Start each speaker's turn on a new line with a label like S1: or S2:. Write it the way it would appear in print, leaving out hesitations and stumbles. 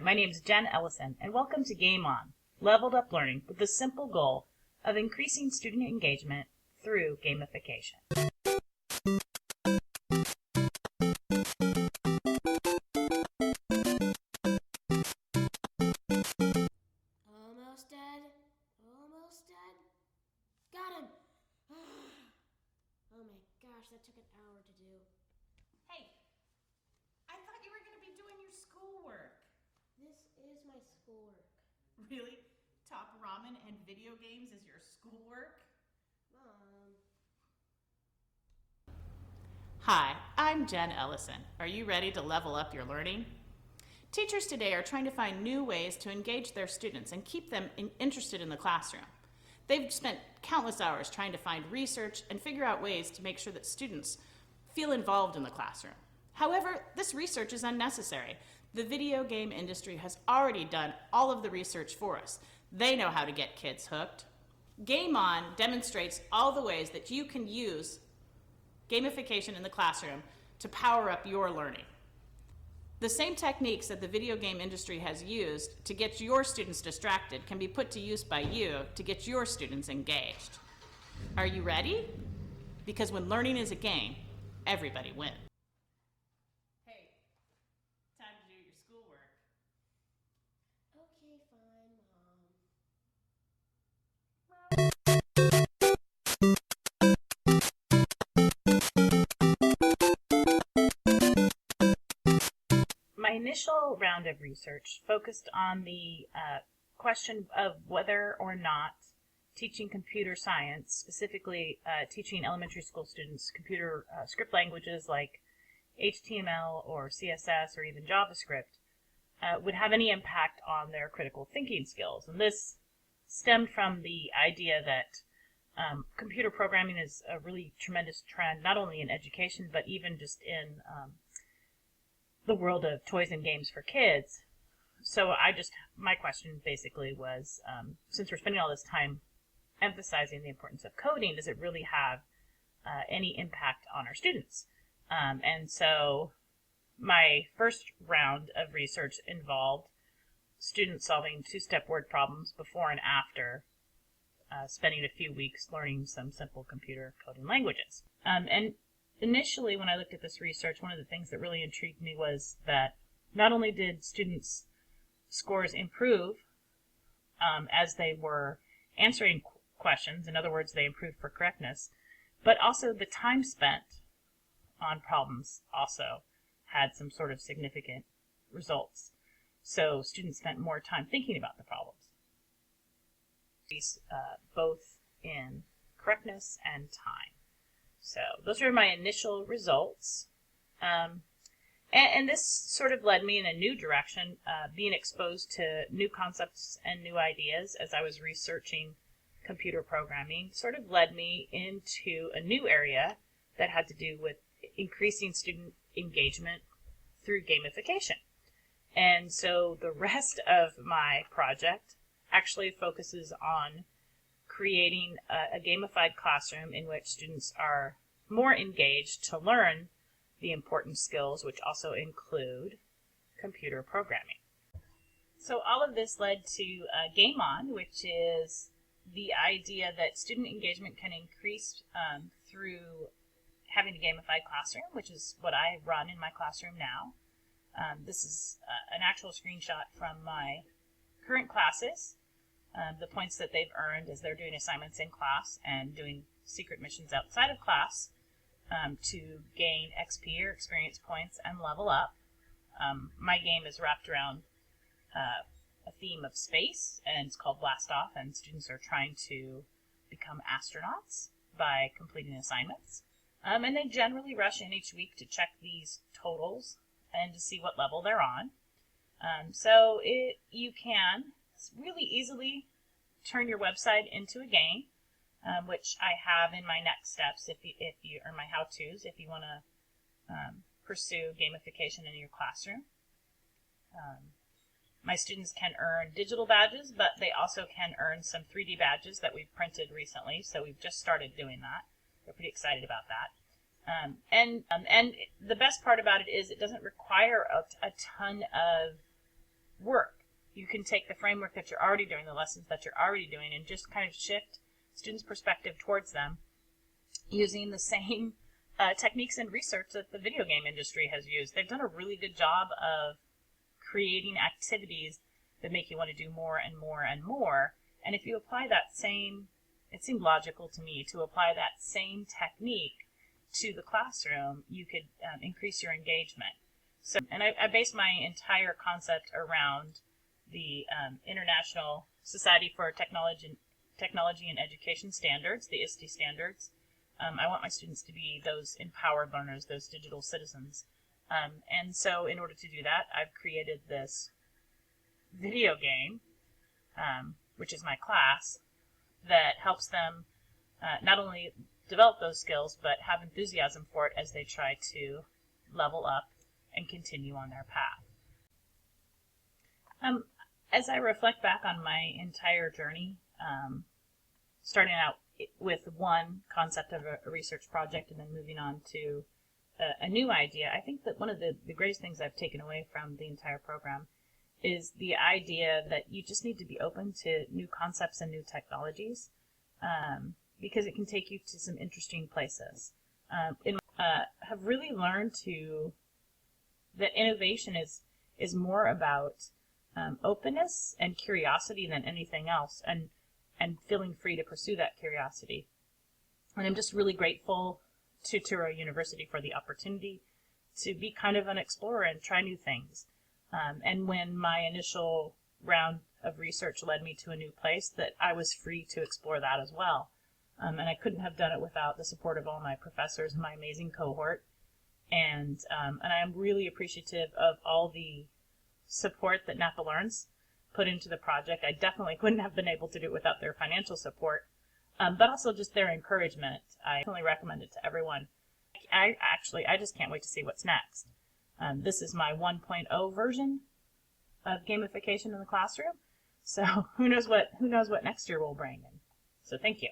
S1: my name is Jen Ellison, and welcome to Game On, Leveled Up Learning with the simple goal of increasing student engagement through gamification.
S2: Almost dead. Almost dead. Got him! Oh my gosh, that took an hour to do.
S3: Hey, I thought you were going to be doing your schoolwork.
S2: This is my schoolwork.
S3: Really? Top ramen and video games is your schoolwork?
S2: Mom.
S3: Hi, I'm Jen Ellison. Are you ready to level up your learning? Teachers today are trying to find new ways to engage their students and keep them interested in the classroom. They've spent countless hours trying to find research and figure out ways to make sure that students feel involved in the classroom. However, this research is unnecessary. The video game industry has already done all of the research for us. They know how to get kids hooked. Game On demonstrates all the ways that you can use gamification in the classroom to power up your learning. The same techniques that the video game industry has used to get your students distracted can be put to use by you to get your students engaged. Are you ready? Because when learning is a game, everybody wins. Hey, time to do your schoolwork.
S2: Okay, fine, Mom.
S1: My initial round of research focused on the question of whether or not teaching computer science, specifically teaching elementary school students computer script languages like HTML or CSS or even JavaScript, would have any impact on their critical thinking skills. And this stemmed from the idea that computer programming is a really tremendous trend, not only in education, but even just in the world of toys and games for kids. So my question basically was, since we're spending all this time emphasizing the importance of coding, does it really have any impact on our students? And so my first round of research involved students solving two-step word problems before and after spending a few weeks learning some simple computer coding languages. And initially, when I looked at this research, one of the things that really intrigued me was that not only did students' scores improve as they were answering questions, in other words, they improved for correctness, but also the time spent on problems also had some sort of significant results. So students spent more time thinking about the problems, both in correctness and time. So those were my initial results. And this sort of led me in a new direction, being exposed to new concepts and new ideas as I was researching computer programming, sort of led me into a new area that had to do with increasing student engagement through gamification. And so the rest of my project actually focuses on creating a gamified classroom in which students are more engaged to learn the important skills, which also include computer programming. So all of this led to Game On, which is the idea that student engagement can increase through having a gamified classroom, which is what I run in my classroom now. This is an actual screenshot from my current classes. The points that they've earned as they're doing assignments in class and doing secret missions outside of class to gain XP or experience points and level up. My game is wrapped around a theme of space, and it's called Blast Off, and students are trying to become astronauts by completing assignments. And they generally rush in each week to check these totals and to see what level they're on. So you can really easily turn your website into a game, which I have in my next steps or my how-tos if you want to pursue gamification in your classroom. My students can earn digital badges, but they also can earn some 3D badges that we've printed recently, so we've just started doing that. We're pretty excited about that. And the best part about it is it doesn't require a ton of work. You can take the framework that you're already doing, the lessons that you're already doing, and just kind of shift students' perspective towards them using the same techniques and research that the video game industry has used. They've done a really good job of creating activities that make you want to do more and more and more. And if you apply that same, it seemed logical to me to apply that same technique to the classroom, you could increase your engagement. So, and I based my entire concept around the International Society for Technology and Education Standards, the ISTE standards. I want my students to be those empowered learners, those digital citizens. And so in order to do that, I've created this video game, which is my class, that helps them not only develop those skills, but have enthusiasm for it as they try to level up and continue on their path. As I reflect back on my entire journey, starting out with one concept of a research project and then moving on to a new idea, I think that one of the greatest things I've taken away from the entire program is the idea that you just need to be open to new concepts and new technologies, because it can take you to some interesting places. Have really learned that innovation is more about openness and curiosity than anything else, and feeling free to pursue that curiosity. And I'm just really grateful to Touro University for the opportunity to be kind of an explorer and try new things. And when my initial round of research led me to a new place, that I was free to explore that as well. And I couldn't have done it without the support of all my professors and my amazing cohort. And I am really appreciative of all the support that Napa Learns put into the project. I definitely wouldn't have been able to do it without their financial support, but also just their encouragement. I definitely recommend it to everyone. I just can't wait to see what's next. This is my 1.0 version of gamification in the classroom. So who knows what next year will bring. So thank you.